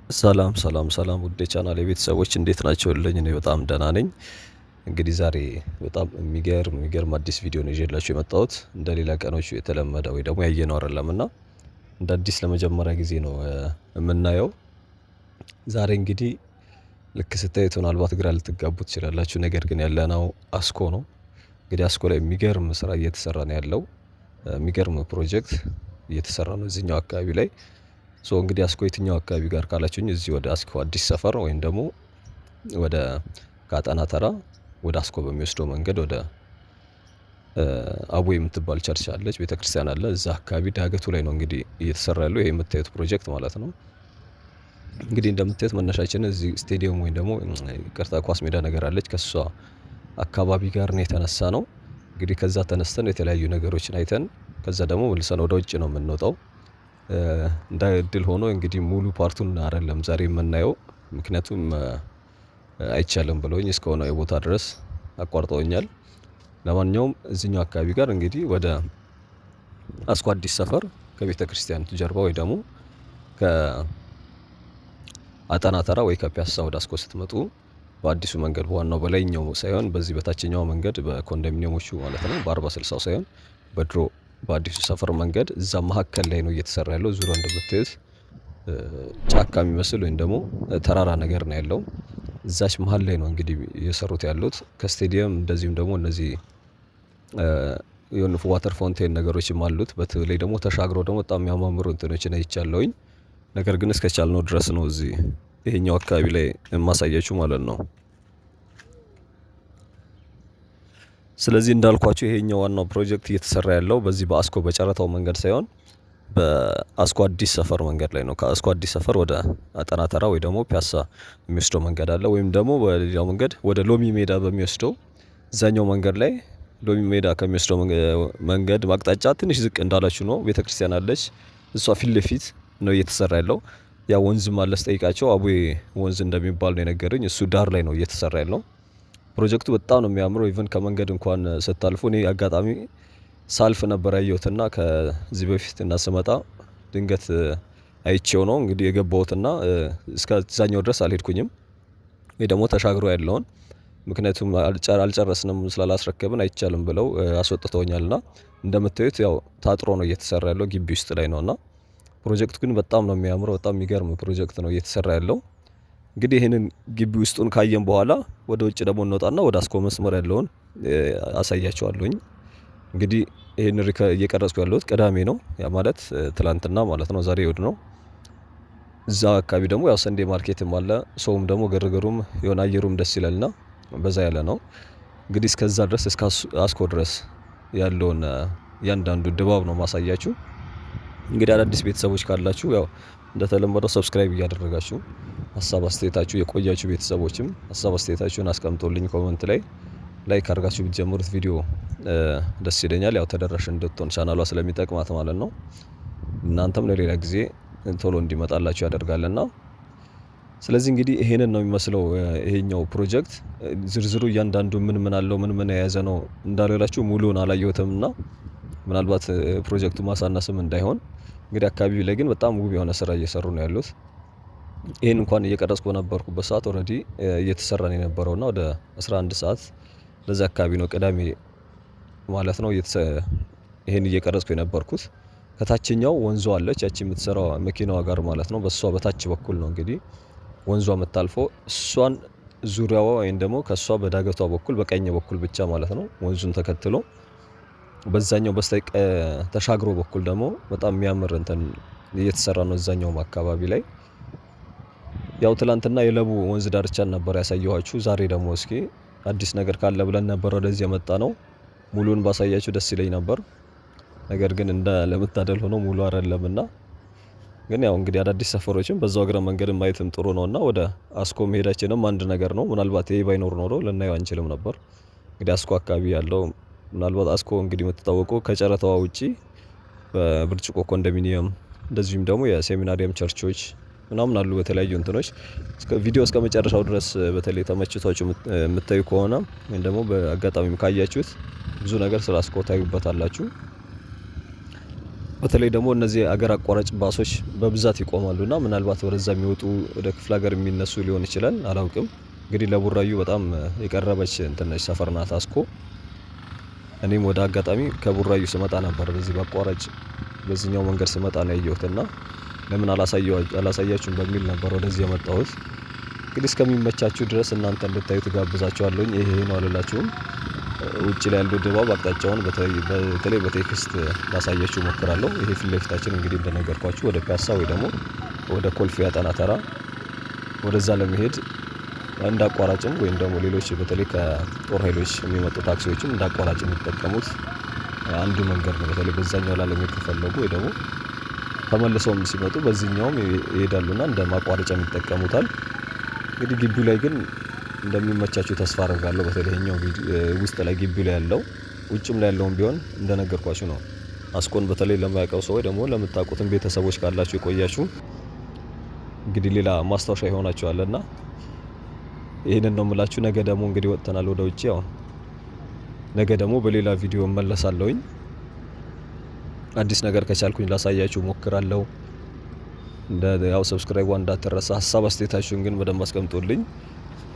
ሰላም ውድ የቻናሌ ቤተሰቦች እንዴት ናቸውልኝ? እኔ በጣም ደህና ነኝ። እንግዲህ ዛሬ በጣም የሚገርም አዲስ ቪዲዮ ነው ይዤላችሁ የመጣሁት። እንደ ሌላ ቀኖቹ የተለመደ ወይ ደግሞ ያየነው አይደለም እና እንደ አዲስ ለመጀመሪያ ጊዜ ነው የምናየው። ዛሬ እንግዲህ ልክ ስታዩት ምናልባት ግራ ልትጋቡ ትችላላችሁ። ነገር ግን ያለነው አስኮ ነው። እንግዲህ አስኮ ላይ የሚገርም ስራ እየተሰራ ነው ያለው። የሚገርም ፕሮጀክት እየተሰራ ነው እዚህኛው አካባቢ ላይ። ሶ እንግዲህ አስኮ የትኛው አካባቢ ጋር ካላችሁኝ እዚህ ወደ አስኮ አዲስ ሰፈር ወይም ደግሞ ወደ ከአጣና ተራ ወደ አስኮ በሚወስደው መንገድ ወደ አቦ የምትባል ቸርች አለች፣ ቤተክርስቲያን አለ። እዛ አካባቢ ዳገቱ ላይ ነው እንግዲህ እየተሰራ ያለው ይሄ የምታዩት ፕሮጀክት ማለት ነው። እንግዲህ እንደምታዩት መነሻችን እዚህ ስቴዲየም ወይም ደግሞ ይቅርታ ኳስ ሜዳ ነገር አለች፣ ከሷ አካባቢ ጋር ነው የተነሳ ነው። እንግዲህ ከዛ ተነስተን የተለያዩ ነገሮችን አይተን ከዛ ደግሞ መልሰን ወደ ውጭ ነው የምንወጣው። እንደ እድል ሆኖ እንግዲህ ሙሉ ፓርቱን አይደለም ዛሬ የምናየው፣ ምክንያቱም አይቻልም ብለውኝ እስከሆነ የቦታ ድረስ አቋርጠውኛል። ለማንኛውም እዚህኛው አካባቢ ጋር እንግዲህ ወደ አስኮ አዲስ ሰፈር ከቤተ ክርስቲያን ጀርባ ወይ ደግሞ ከአጠና ተራ ወይ ከፒያሳ ወደ አስኮ ስትመጡ በአዲሱ መንገድ በዋናው በላይኛው ሳይሆን በዚህ በታችኛው መንገድ በኮንዶሚኒየሞቹ ማለት ነው በ40/60 ሳይሆን በድሮ በአዲሱ ሰፈር መንገድ እዛ መካከል ላይ ነው እየተሰራ ያለው። ዙሪያው እንደምታዩት ጫካ የሚመስል ወይም ደግሞ ተራራ ነገር ነው ያለው። እዛች መሃል ላይ ነው እንግዲህ እየሰሩት ያሉት ከስቴዲየም እንደዚሁም ደግሞ እነዚህ የሆኑ ዋተር ፋውንቴን ነገሮችም አሉት። በተለይ ደግሞ ተሻግሮ ደግሞ በጣም የሚያማምሩ እንትኖችን አይቻለሁኝ። ነገር ግን እስከቻልነው ድረስ ነው እዚህ ይሄኛው አካባቢ ላይ የማሳያችሁ ማለት ነው። ስለዚህ እንዳልኳችሁ ይሄኛው ዋናው ፕሮጀክት እየተሰራ ያለው በዚህ በአስኮ በጨረታው መንገድ ሳይሆን በአስኮ አዲስ ሰፈር መንገድ ላይ ነው። ከአስኮ አዲስ ሰፈር ወደ አጠና ተራ ወይ ደግሞ ፒያሳ የሚወስደው መንገድ አለ። ወይም ደግሞ በሌላው መንገድ ወደ ሎሚ ሜዳ በሚወስደው እዛኛው መንገድ ላይ ሎሚ ሜዳ ከሚወስደው መንገድ አቅጣጫ ትንሽ ዝቅ እንዳላችሁ ነው ቤተክርስቲያን አለች። እሷ ፊት ለፊት ነው እየተሰራ ያለው። ያ ወንዝም አለ ስጠይቃቸው አቡዬ ወንዝ እንደሚባል ነው የነገረኝ። እሱ ዳር ላይ ነው እየተሰራ ያለው። ፕሮጀክቱ በጣም ነው የሚያምረው። ኢቭን ከመንገድ እንኳን ስታልፉ እኔ አጋጣሚ ሳልፍ ነበር ያየሁትና ከዚህ በፊት እና ስመጣ ድንገት አይቼው ነው እንግዲህ የገባሁትና እስከዛኛው ድረስ አልሄድኩኝም ወይ ደግሞ ተሻግሮ ያለውን ምክንያቱም አልጨረስንም ስላላስረከብን አይቻልም ብለው አስወጥተውኛልና እንደምታዩት ያው ታጥሮ ነው እየተሰራ ያለው ግቢ ውስጥ ላይ ነውና ፕሮጀክቱ ግን በጣም ነው የሚያምረው። በጣም የሚገርም ፕሮጀክት ነው እየተሰራ ያለው። እንግዲህ ይሄንን ግቢ ውስጡን ካየን በኋላ ወደ ውጭ ደግሞ እንወጣና ወደ አስኮ መስመር ያለውን አሳያቸዋለሁኝ። እንግዲህ ይሄን እየቀረጽኩ ያለሁት ቅዳሜ ነው፣ ያ ማለት ትላንትና ማለት ነው። ዛሬ እሁድ ነው። እዛ አካባቢ ደግሞ ያው ሰንዴ ማርኬትም አለ። ሰውም ደግሞ ግርግሩም የሆነ አየሩም ደስ ይላልና በዛ ያለ ነው። እንግዲህ እስከዛ ድረስ እስከ አስኮ ድረስ ያለውን እያንዳንዱ ድባብ ነው ማሳያችሁ። እንግዲህ አዳዲስ ቤተሰቦች ካላችሁ ያው እንደተለመደው ሰብስክራይብ እያደረጋችሁ ሀሳብ አስተያየታችሁ የቆያችሁ ቤተሰቦችም ሀሳብ አስተያየታችሁን አስቀምጡልኝ ኮመንት ላይ ላይክ አድርጋችሁ ብትጀምሩት ቪዲዮ ደስ ይለኛል። ያው ተደራሽ እንድትሆን ቻናሏ ስለሚጠቅማት ማለት ነው። እናንተም ለሌላ ጊዜ ቶሎ እንዲመጣላችሁ ያደርጋልና ስለዚህ እንግዲህ ይሄንን ነው የሚመስለው ይሄኛው ፕሮጀክት። ዝርዝሩ እያንዳንዱ ምን አለው ምን የያዘ ነው እንዳልላችሁ ሙሉውን አላየሁትምና ምናልባት ፕሮጀክቱ ማሳነስም እንዳይሆን እንግዲህ አካባቢው ላይ ግን በጣም ውብ የሆነ ስራ እየሰሩ ነው ያሉት። ይሄን እንኳን እየቀረጽኩ በነበርኩበት ሰዓት ኦልሬዲ እየተሰራ ነው የነበረውና ወደ 11 ሰዓት ለዛ አካባቢ ነው ቅዳሜ ማለት ነው ይሄን እየቀረጽኩ የነበርኩት። ከታችኛው ወንዟ አለች ያቺ የምትሰራው መኪናዋ ጋር ማለት ነው። በሷ በታች በኩል ነው እንግዲህ ወንዟ የምታልፈው። እሷን ዙሪያዋ ወይም ደግሞ ከሷ በዳገቷ በኩል በቀኝ በኩል ብቻ ማለት ነው ወንዙን ተከትሎ በዛኛው ተሻግሮ በኩል ደግሞ በጣም የሚያምር እንትን እየተሰራ ነው እዛኛውም አካባቢ ላይ። ያው ትላንትና የለቡ ወንዝ ዳርቻን ነበር ያሳየኋችሁ። ዛሬ ደግሞ እስኪ አዲስ ነገር ካለ ብለን ነበር ወደዚህ የመጣ ነው። ሙሉን ባሳያችሁ ደስ ይለኝ ነበር፣ ነገር ግን ለመታደል ሆኖ ሙሉ አይደለምና ግን ያው እንግዲህ አዳዲስ ሰፈሮችን በዛው እግረ መንገድ ማየትም ጥሩ ነውና ወደ አስኮ መሄዳችንም አንድ ነገር ነው። ምናልባት ይሄ ባይኖር ኖሮ ልናየው አንችልም ነበር። እንግዲህ አስኮ አካባቢ ያለው ምናልባት አስኮ እንግዲህ የምትታወቀው ከጨረታዋ ውጪ በብርጭቆ ኮንዶሚኒየም እንደዚሁም ደግሞ የሴሚናሪየም ቸርቾች ምናምን አሉ በተለያዩ እንትኖች። ቪዲዮ እስከ መጨረሻው ድረስ በተለይ ተመችቷችሁ የምታዩ ከሆነ ወይም ደግሞ በአጋጣሚም ካያችሁት ብዙ ነገር ስለ አስኮ ታዩበታላችሁ። በተለይ ደግሞ እነዚህ አገር አቋራጭ ባሶች በብዛት ይቆማሉና ምናልባት ወደዛ የሚወጡ ወደ ክፍለ ሀገር የሚነሱ ሊሆን ይችላል፣ አላውቅም። እንግዲህ ለቡራዩ በጣም የቀረበች እንትን ነች፣ ሰፈር ናት አስኮ። እኔም ወደ አጋጣሚ ከቡራዩ ስመጣ ነበር በዚህ በአቋራጭ በዚህኛው መንገድ ስመጣ ነው ያየሁትና ለምን አላሳያችሁም በሚል ነበር ወደዚህ የመጣሁት። እንግዲህ እስከሚመቻችሁ ድረስ እናንተ እንድታዩት ጋብዛችኋለሁኝ። ይሄ ነው አልላችሁም። ውጭ ላይ ያለው ድባብ አቅጣጫውን በተለይ በቴክስት ላሳያችሁ እሞክራለሁ። ይሄ ፊት ለፊታችን እንግዲህ እንደነገርኳችሁ ወደ ፒያሳ ወይ ደግሞ ወደ ኮልፌ አጠና ተራ ወደዛ ለመሄድ እንደ አቋራጭም ወይም ደግሞ ሌሎች በተለይ ከጦር ኃይሎች የሚመጡ ታክሲዎችን እንደ አቋራጭ የሚጠቀሙት አንዱ መንገድ ነው። በተለይ በዛኛው ለመሄድ ከፈለጉ ወይ ደግሞ ተመልሰውም ሲመጡ በዚህኛውም ይሄዳሉና እንደ ማቋረጫም ይጠቀሙታል። እንግዲህ ግቢው ላይ ግን እንደሚመቻችሁ ተስፋ አደርጋለሁ። በተለይ ይሄኛው ውስጥ ላይ ግቢው ላይ ያለው ውጭም ላይ ያለውም ቢሆን እንደነገርኳችሁ ነው። አስኮን በተለይ ለማያውቀው ሰው ወይ ደግሞ ለምታውቁትም ቤተሰቦች ካላችሁ የቆያችሁ እንግዲህ ሌላ ማስታወሻ ይሆናችኋልና ይሄንን ነው የምላችሁ። ነገ ደግሞ እንግዲህ ወጥተናል ወደ ውጭ። ያው ነገ ደግሞ በሌላ ቪዲዮ እመለሳለሁኝ። አዲስ ነገር ከቻልኩኝ ላሳያችሁ ሞክራለሁ። ያው ሰብስክራይብ እንዳትረሳ። ሀሳብ አስተያየታችሁን ግን በደንብ አስቀምጡልኝ።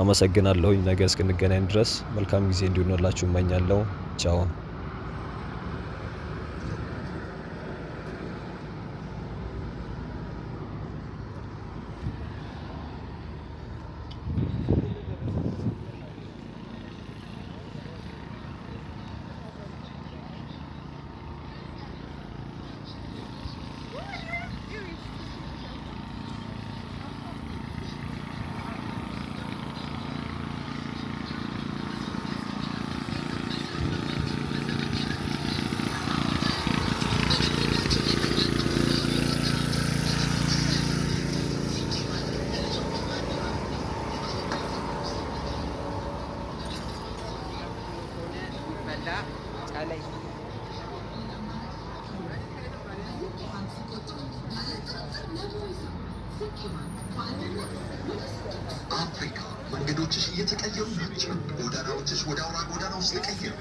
አመሰግናለሁኝ። ነገ እስክንገናኝ ድረስ መልካም ጊዜ እንዲሆንላችሁ እመኛለሁ። ቻው። አፍሪካ መንገዶችሽ እየተቀየሩ ናቸው። ጎዳናዎችሽ ወደ አውራ ጎዳና ውስጥ ተቀየሩ።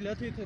ለቴት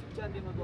ብቻ እንዲመጡ